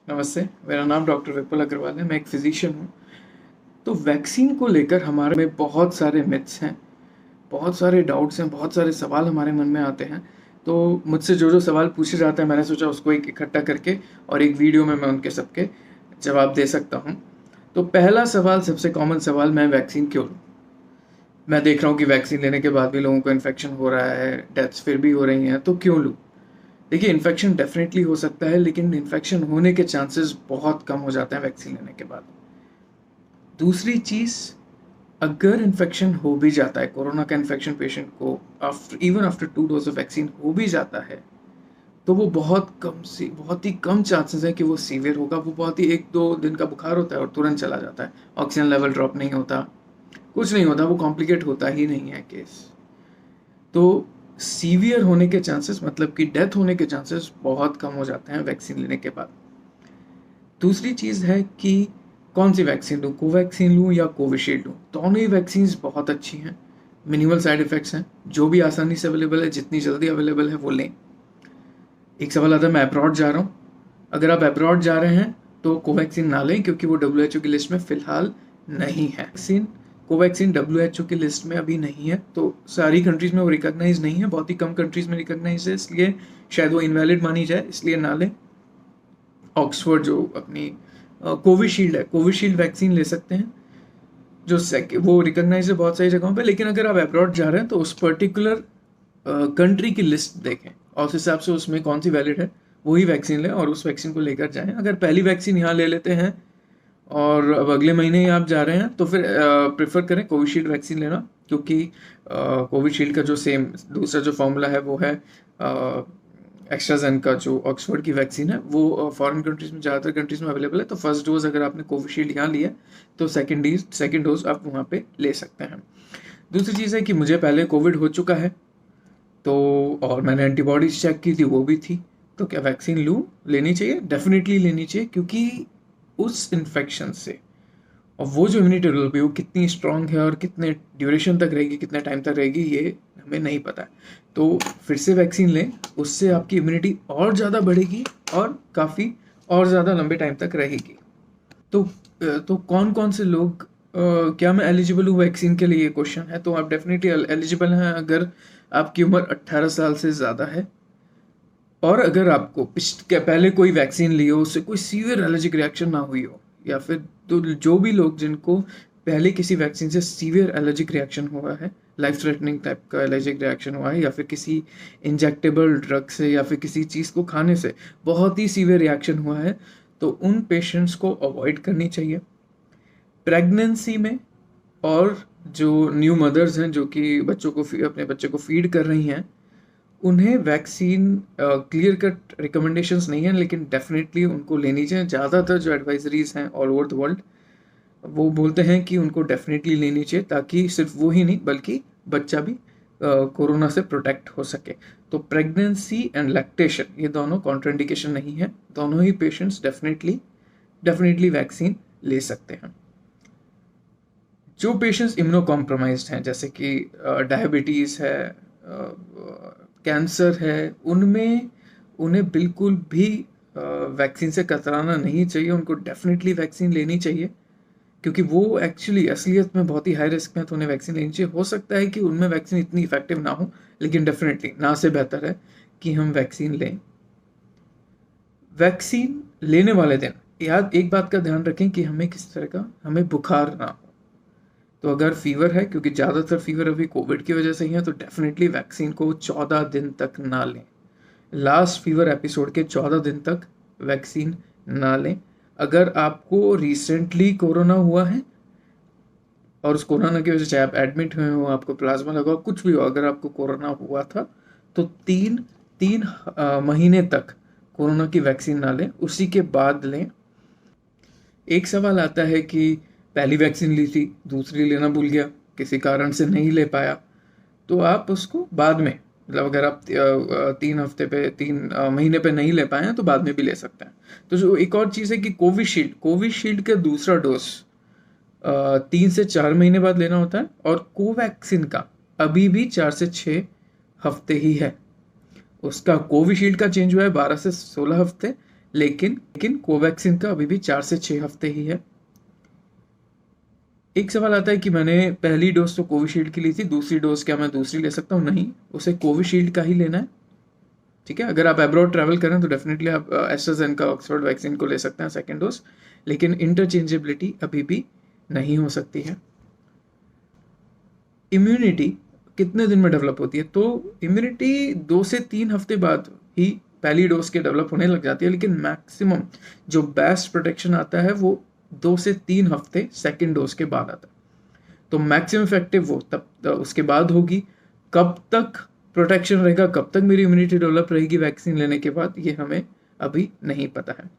नमस्ते, मेरा नाम डॉक्टर विपुल अग्रवाल है, मैं एक फिज़िशियन हूँ। तो वैक्सीन को लेकर हमारे में बहुत सारे मिथ्स हैं, बहुत सारे डाउट्स हैं, बहुत सारे सवाल हमारे मन में आते हैं। तो मुझसे जो सवाल पूछे जाते हैं, मैंने सोचा उसको एक इकट्ठा करके और एक वीडियो में मैं उनके सबके जवाब दे सकता हूँ। तो पहला सवाल, सबसे कॉमन सवाल, मैं वैक्सीन क्यों लूँ? मैं देख रहा हूँ कि वैक्सीन लेने के बाद भी लोगों को इन्फेक्शन हो रहा है, डेथ्स फिर भी हो रही हैं, तो क्यों लूँ? देखिए, इन्फेक्शन डेफिनेटली हो सकता है, लेकिन इन्फेक्शन होने के चांसेस बहुत कम हो जाते हैं वैक्सीन लेने के बाद। दूसरी चीज़, अगर इन्फेक्शन हो भी जाता है, कोरोना का इन्फेक्शन पेशेंट को आफ्टर 2 डोज ऑफ वैक्सीन हो भी जाता है, तो वो बहुत ही कम चांसेस है कि वो सीवियर होगा। वो बहुत ही 1-2 दिन का बुखार होता है और तुरंत चला जाता है। ऑक्सीजन लेवल ड्रॉप नहीं होता, कुछ नहीं होता, वो कॉम्प्लिकेट होता ही नहीं है केस। तो सीवियर होने के चांसेस, मतलब कि डेथ होने के चांसेस बहुत कम हो जाते हैं वैक्सीन लेने के बाद। दूसरी चीज़ है कि कौन सी वैक्सीन लूँ, कोवैक्सीन लूँ या कोविशील्ड लूँ? दोनों ही वैक्सीन्स बहुत अच्छी हैं, मिनिमल साइड इफ़ेक्ट्स हैं, जो भी आसानी से अवेलेबल है, जितनी जल्दी अवेलेबल है वो लें। एक सवाल आता है, मैं अब्रॉड जा रहा हूँ। अगर आप अब्रॉड जा रहे हैं तो कोवैक्सीन ना लें, क्योंकि वो WHO की लिस्ट में फ़िलहाल नहीं है। कोवैक्सीन WHO की लिस्ट में अभी नहीं है, तो सारी कंट्रीज़ में वो रिकॉग्नाइज़ नहीं है, बहुत ही कम कंट्रीज़ में रिकॉग्नाइज़ है, इसलिए शायद वो इनवैलिड मानी जाए, इसलिए ना लें। ऑक्सफोर्ड जो अपनी कोविशील्ड है, कोविशील्ड वैक्सीन ले सकते हैं, जो वो रिकॉग्नाइज है बहुत सारी जगहों पे। लेकिन अगर आप अब्रॉड जा रहे हैं तो उस पर्टिकुलर कंट्री की लिस्ट देखें और उस हिसाब से उसमें कौन सी वैलिड है वही वैक्सीन लें और उस वैक्सीन को लेकर जाएं। अगर पहली वैक्सीन यहाँ ले लेते हैं और अब अगले महीने ही आप जा रहे हैं, तो फिर प्रेफर करें कोविशील्ड वैक्सीन लेना, क्योंकि कोविशील्ड का जो सेम दूसरा जो फॉर्मूला है वो है एक्स्ट्राजेनेका, जो ऑक्सफोर्ड की वैक्सीन है, वो फॉरेन कंट्रीज़ में, ज़्यादातर कंट्रीज़ में अवेलेबल है। तो फर्स्ट डोज अगर आपने कोविशील्ड यहाँ लिया तो सेकेंड डोज आप वहाँ पे ले सकते हैं। दूसरी चीज़ है कि मुझे पहले कोविड हो चुका है, तो और मैंने एंटीबॉडीज चेक की थी, वो भी थी, तो क्या वैक्सीन लूँ? लेनी चाहिए, डेफिनेटली लेनी चाहिए, क्योंकि उस इन्फेक्शन से और वो जो इम्यूनिटी डेवलप है वो कितनी स्ट्रांग है और कितने ड्यूरेशन तक रहेगी, कितने टाइम तक रहेगी, ये हमें नहीं पता है। तो फिर से वैक्सीन लें, उससे आपकी इम्यूनिटी और ज़्यादा बढ़ेगी और काफ़ी और ज़्यादा लंबे टाइम तक रहेगी। तो कौन कौन से लोग, क्या मैं एलिजिबल हूँ वैक्सीन के लिए, ये क्वेश्चन है। तो आप डेफिनेटली एलिजिबल हैं अगर आपकी उम्र 18 साल से ज़्यादा है और अगर आपको पहले कोई वैक्सीन ली हो, उससे कोई सीवियर एलर्जिक रिएक्शन ना हुई हो, या फिर तो जो भी लोग जिनको पहले किसी वैक्सीन से सीवियर एलर्जिक रिएक्शन हुआ है, लाइफ थ्रेटनिंग टाइप का एलर्जिक रिएक्शन हुआ है, या फिर किसी इंजेक्टेबल ड्रग से या फिर किसी चीज़ को खाने से बहुत ही सीवियर रिएक्शन हुआ है, तो उन पेशेंट्स को अवॉइड करनी चाहिए। प्रेगनेंसी में और जो न्यू मदर्स हैं जो कि अपने बच्चे को फीड कर रही हैं, उन्हें वैक्सीन क्लियर कट रिकमेंडेशंस नहीं है, लेकिन डेफिनेटली उनको लेनी चाहिए। ज़्यादातर जो एडवाइजरीज हैं ऑल ओवर द वर्ल्ड, वो बोलते हैं कि उनको डेफिनेटली लेनी चाहिए, ताकि सिर्फ वो ही नहीं बल्कि बच्चा भी कोरोना से प्रोटेक्ट हो सके। तो प्रेगनेंसी एंड लैक्टेशन, ये दोनों कॉन्ट्राइंडिकेशन नहीं है, दोनों ही पेशेंट्स डेफिनेटली वैक्सीन ले सकते हैं। जो पेशेंट्स इम्यूनो कॉम्प्रोमाइज्ड हैं, जैसे कि डायबिटीज़ है, कैंसर है, उनमें उन्हें बिल्कुल भी वैक्सीन से कतराना नहीं चाहिए, उनको डेफिनेटली वैक्सीन लेनी चाहिए, क्योंकि वो एक्चुअली असलियत में बहुत ही हाई रिस्क में, तो उन्हें वैक्सीन लेनी चाहिए। हो सकता है कि उनमें वैक्सीन इतनी इफेक्टिव ना हो, लेकिन डेफिनेटली ना से बेहतर है कि हम वैक्सीन लें। वैक्सीन लेने वाले दिन एक बात का ध्यान रखें कि हमें बुखार ना हो। तो अगर फीवर है, क्योंकि ज़्यादातर फीवर अभी कोविड की वजह से ही है, तो डेफिनेटली वैक्सीन को 14 दिन तक ना लें। लास्ट फीवर एपिसोड के 14 दिन तक वैक्सीन ना लें। अगर आपको रिसेंटली कोरोना हुआ है और उस कोरोना की वजह से चाहे आप एडमिट हुए हो, आपको प्लाज्मा लगा हो, कुछ भी हो, अगर आपको कोरोना हुआ था तो तीन तीन महीने तक कोरोना की वैक्सीन ना लें, उसी के बाद लें। एक सवाल आता है कि पहली वैक्सीन ली थी, दूसरी लेना भूल गया, किसी कारण से नहीं ले पाया, तो आप उसको बाद में, मतलब अगर आप 3 महीने पे नहीं ले पाए हैं तो बाद में भी ले सकते हैं। तो जो एक और चीज़ है कि कोविशील्ड का दूसरा डोज 3 से 4 महीने बाद लेना होता है, और कोवैक्सीन का अभी भी 4 से 6 हफ्ते ही है। उसका कोविशील्ड का चेंज हुआ है 12 से 16 हफ्ते, लेकिन कोवैक्सीन का अभी भी 4 से 6 हफ्ते ही है। एक सवाल आता है कि मैंने पहली डोज तो कोविशील्ड की ली थी, दूसरी डोज क्या मैं दूसरी ले सकता हूँ? नहीं, उसे कोविशील्ड का ही लेना है। ठीक है, अगर आप अब्रॉड ट्रैवल करें तो डेफिनेटली आप एस्ट्राजेनेका ऑक्सफोर्ड वैक्सीन को ले सकते हैं सेकेंड डोज, लेकिन इंटरचेंजेबिलिटी अभी भी नहीं हो सकती है। इम्यूनिटी कितने दिन में डेवलप होती है? तो इम्यूनिटी 2 से 3 हफ्ते बाद ही पहली डोज के डेवलप होने लग जाती है, लेकिन मैक्सिमम जो बेस्ट प्रोटेक्शन आता है वो 2 से 3 हफ्ते सेकेंड डोज के बाद आता है। तो मैक्सिमम इफेक्टिव वो तब उसके बाद होगी। कब तक प्रोटेक्शन रहेगा, कब तक मेरी इम्यूनिटी डेवलप रहेगी वैक्सीन लेने के बाद, ये हमें अभी नहीं पता है।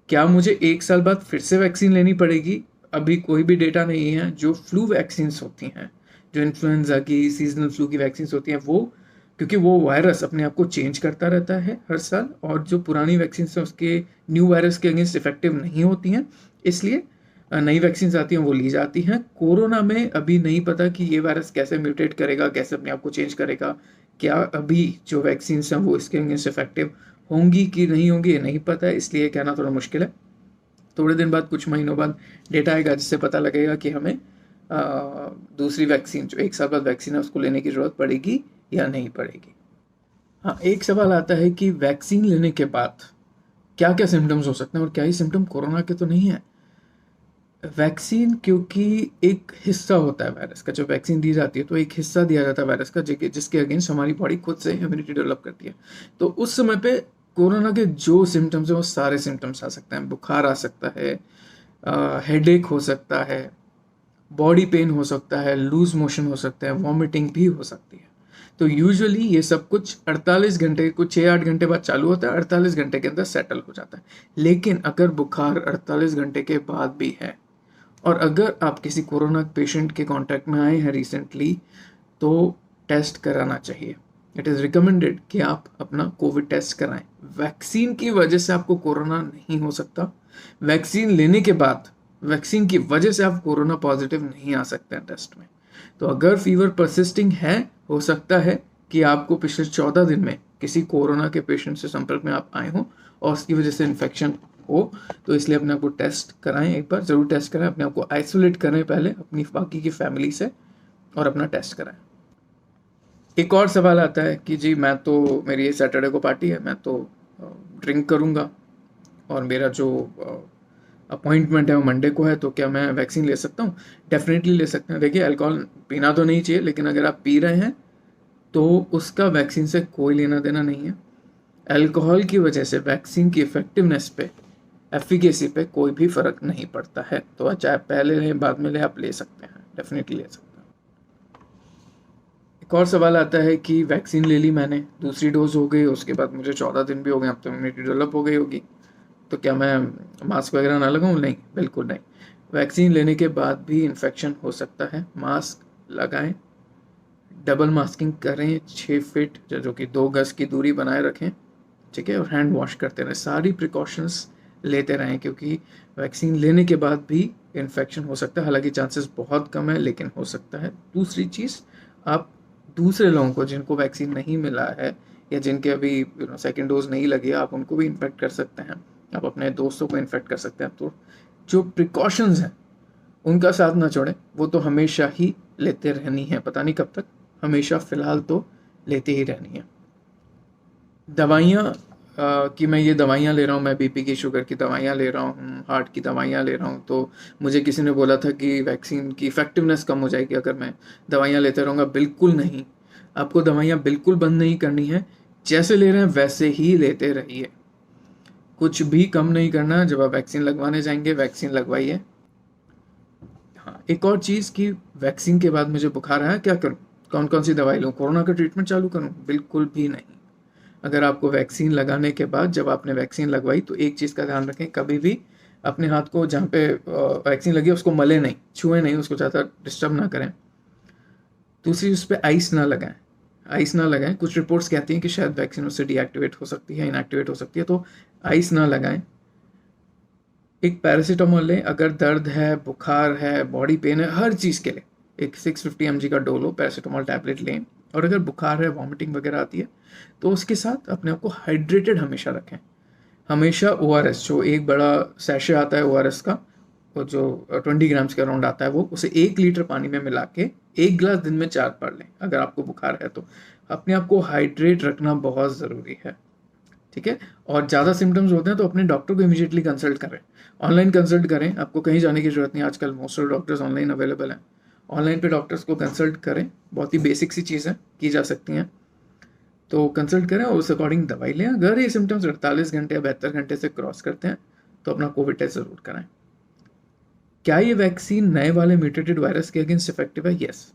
क्या मुझे 1 साल बाद फिर से वैक्सीन लेनी पड़ेगी? अभी कोई भी डेटा नहीं है। जो फ्लू वैक्सीन होती हैं, जो इन्फ्लुएंजा की, सीजनल फ्लू की वैक्सीन होती हैं, वो क्योंकि वो वायरस अपने आप को चेंज करता रहता है हर साल, और जो पुरानी वैक्सीन हैं उसके न्यू वायरस के अगेंस्ट इफेक्टिव नहीं होती हैं, इसलिए नई वैक्सीन आती हैं वो ली जाती हैं। कोरोना में अभी नहीं पता कि ये वायरस कैसे म्यूटेट करेगा, कैसे अपने आप को चेंज करेगा। क्या अभी जो वैक्सीन हैं वो इसके अगेंस्ट इफेक्टिव होंगी कि नहीं होंगी, ये नहीं पता है, इसलिए कहना थोड़ा मुश्किल है। थोड़े दिन बाद, कुछ महीनों बाद डेटा आएगा जिससे पता लगेगा कि हमें दूसरी वैक्सीन, जो 1 साल बाद वैक्सीन है, उसको लेने की ज़रूरत पड़ेगी या नहीं पड़ेगी। हाँ, एक सवाल आता है कि वैक्सीन लेने के बाद क्या क्या सिम्टम्स हो सकते हैं, और क्या ये सिम्टम कोरोना के तो नहीं है? वैक्सीन क्योंकि एक हिस्सा होता है वायरस का, जब वैक्सीन दी जाती है तो एक हिस्सा दिया जाता है वायरस का जिसके अगेंस्ट हमारी बॉडी खुद से इम्यूनिटी डेवलप करती है। तो उस समय पे कोरोना के जो सिम्टम्स हैं वो सारे सिम्टम्स आ सकते हैं। बुखार आ सकता है, हेडेक हो सकता है, बॉडी पेन हो सकता है, लूज मोशन हो सकता है, वॉमिटिंग भी हो सकती है। तो यूजुअली ये सब कुछ 48 घंटे, कुछ 6-8 घंटे बाद चालू होता है, 48 घंटे के अंदर सेटल हो जाता है। लेकिन अगर बुखार 48 घंटे के बाद भी है, और अगर आप किसी कोरोना पेशेंट के कांटेक्ट में आए हैं रिसेंटली, तो टेस्ट कराना चाहिए। इट इज़ रिकमेंडेड कि आप अपना कोविड टेस्ट कराएं। वैक्सीन की वजह से आपको कोरोना नहीं हो सकता। वैक्सीन लेने के बाद वैक्सीन की वजह से आप कोरोना पॉजिटिव नहीं आ सकते हैं टेस्ट में। तो अगर फीवर परसिस्टिंग है, हो सकता है कि आपको पिछले 14 दिन में किसी कोरोना के पेशेंट से संपर्क में आप आए हों और उसकी वजह से इन्फेक्शन हो। तो इसलिए अपने आप को टेस्ट कराएं, एक बार ज़रूर टेस्ट कराएं, अपने आप को आइसोलेट करें पहले अपनी बाकी की फैमिली से, और अपना टेस्ट कराएं। एक और सवाल आता है कि जी मेरी ये सैटरडे को पार्टी है, मैं तो ड्रिंक करूँगा और मेरा जो अपॉइंटमेंट है वो मंडे को है, तो क्या मैं वैक्सीन ले सकता हूँ? डेफिनेटली ले सकते हैं। देखिए, अल्कोहल पीना तो नहीं चाहिए, लेकिन अगर आप पी रहे हैं तो उसका वैक्सीन से कोई लेना देना नहीं है। अल्कोहल की वजह से वैक्सीन की इफेक्टिवनेस पे, एफिकेसी पे कोई भी फ़र्क नहीं पड़ता है। तो चाहे पहले लें बाद में लें, आप ले सकते हैं, डेफिनेटली ले सकते हैं। एक और सवाल आता है कि वैक्सीन ले ली मैंने, दूसरी डोज हो गई, उसके बाद मुझे 14 दिन भी हो गए, अब तो इम्यूनिटी डेवलप हो गई होगी, तो क्या मैं मास्क वगैरह ना लगाऊं? नहीं, बिल्कुल नहीं। वैक्सीन लेने के बाद भी इन्फेक्शन हो सकता है। मास्क लगाएं, डबल मास्किंग करें, 6 फीट जो कि 2 गज की दूरी बनाए रखें, ठीक है, और हैंड वॉश करते रहें, सारी प्रिकॉशंस लेते रहें, क्योंकि वैक्सीन लेने के बाद भी इन्फेक्शन हो सकता है। हालांकि चांसेस बहुत कम है, लेकिन हो सकता है। दूसरी चीज़, आप दूसरे लोगों को जिनको वैक्सीन नहीं मिला है या जिनके अभी सेकेंड डोज नहीं लगी है, आप उनको भी इन्फेक्ट कर सकते हैं, आप अपने दोस्तों को इन्फेक्ट कर सकते हैं। तो जो प्रिकॉशंस हैं उनका साथ ना छोड़ें, वो तो हमेशा ही लेते रहनी है, पता नहीं कब तक, हमेशा फ़िलहाल तो लेते ही रहनी है। दवाइयाँ, कि मैं ये दवाइयाँ ले रहा हूँ, मैं बीपी की, शुगर की दवाइयाँ ले रहा हूँ, हार्ट की दवाइयाँ ले रहा हूँ, तो मुझे किसी ने बोला था कि वैक्सीन की इफेक्टिवनेस कम हो जाएगी अगर मैं दवाइयाँ लेते रहूँगा। बिल्कुल नहीं, आपको दवाइयाँ बिल्कुल बंद नहीं करनी है, जैसे ले रहे हैं वैसे ही लेते रहिए, कुछ भी कम नहीं करना। जब आप वैक्सीन लगवाने जाएंगे, वैक्सीन लगवाइए। हाँ, एक और चीज़ कि वैक्सीन के बाद मुझे बुखार आया, क्या करूँ? कौन कौन सी दवाई लूँ? कोरोना का ट्रीटमेंट चालू करूँ? बिल्कुल भी नहीं। अगर आपको वैक्सीन लगाने के बाद, जब आपने वैक्सीन लगवाई, तो एक चीज़ का ध्यान रखें, कभी भी अपने हाथ को जहाँ पे वैक्सीन लगी है उसको मले नहीं, छुए नहीं, उसको ज़्यादा डिस्टर्ब ना करें। दूसरी, उस पर आइस ना लगाएं, आइस ना लगाएं। कुछ रिपोर्ट्स कहती हैं कि शायद वैक्सीन उससे डीएक्टिवेट हो सकती है, इनएक्टिवेट हो सकती है, तो आइस ना लगाएं। एक पैरासीटामोल लें अगर दर्द है, बुखार है, बॉडी पेन है, हर चीज़ के लिए एक 650 mg का डोलो पैरासीटामोल टैबलेट लें। और अगर बुखार है, वॉमिटिंग वगैरह आती है, तो उसके साथ अपने आप को हाइड्रेटेड हमेशा रखें। हमेशा ORS, जो एक बड़ा सैशे आता है ORS का, वो जो 20 ग्राम्स के अराउंड आता है, वो उसे 1 लीटर पानी में मिला के 1 गिलास दिन में 4 बार लें अगर आपको बुखार है तो। अपने आप को हाइड्रेट रखना बहुत ज़रूरी है, ठीक है। और ज़्यादा सिम्टम्स होते हैं तो अपने डॉक्टर को इमीडिएटली कंसल्ट करें, ऑनलाइन कंसल्ट करें, आपको कहीं जाने की जरूरत नहीं, आजकल most of doctors online available हैं। ऑनलाइन पे डॉक्टर्स को कंसल्ट करें, बहुत ही बेसिक सी चीज़ें की जा सकती हैं, तो कंसल्ट करें और उस अकॉर्डिंग दवाई लें। अगर ये सिम्टम्स 48 घंटे या 72 घंटे से क्रॉस करते हैं तो अपना कोविड टेस्ट ज़रूर कराएं। क्या ये वैक्सीन नए वाले म्यूटेटेड वायरस के अगेंस्ट इफेक्टिव है? यस,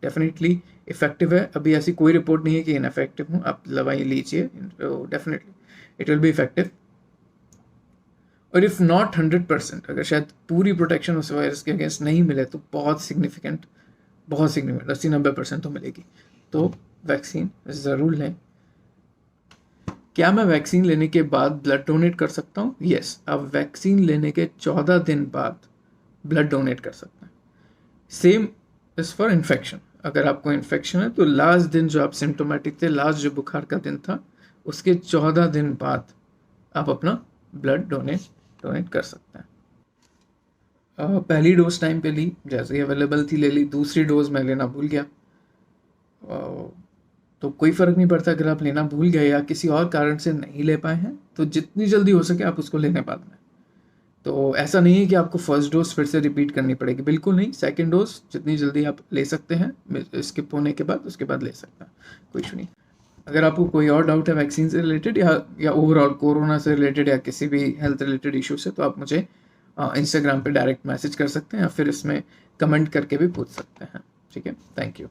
डेफिनेटली इफेक्टिव है। अभी ऐसी कोई रिपोर्ट नहीं है कि इनफेक्टिव हूँ, आप दवाई लीजिए, definitely it will be effective. और इफ़ नॉट 100%, अगर शायद पूरी प्रोटेक्शन उस वायरस के अगेंस्ट नहीं मिले तो बहुत सिग्निफिकेंट 80-90% तो मिलेगी। तो वैक्सीन ज़रूर लें। क्या मैं वैक्सीन लेने के बाद ब्लड डोनेट कर सकता हूँ? यस, आप वैक्सीन लेने के 14 दिन बाद ब्लड डोनेट कर सकते हैं। Same is for infection. अगर आपको इन्फेक्शन है तो लास्ट दिन जो आप सिम्टोमेटिक थे, लास्ट जो बुखार का दिन था, उसके 14 दिन बाद आप अपना ब्लड डोनेट कर सकते हैं। पहली डोज टाइम पे ली, जैसे ही अवेलेबल थी ले ली। दूसरी डोज मैं लेना भूल गया, तो कोई फ़र्क नहीं पड़ता अगर आप लेना भूल गए या किसी और कारण से नहीं ले पाए हैं, तो जितनी जल्दी हो सके आप उसको लेने बाद में। तो ऐसा नहीं है कि आपको फर्स्ट डोज फिर से रिपीट करनी पड़ेगी, बिल्कुल नहीं। सेकंड डोज जितनी जल्दी आप ले सकते हैं स्किप होने के बाद, उसके बाद ले सकते हैं, कोई इशू नहीं। अगर आपको कोई और डाउट है वैक्सीन से रिलेटेड या ओवरऑल कोरोना से रिलेटेड या किसी भी हेल्थ रिलेटेड इशू से, तो आप मुझे इंस्टाग्राम पे डायरेक्ट मैसेज कर सकते हैं या फिर इसमें कमेंट करके भी पूछ सकते हैं, ठीक है। Thank you.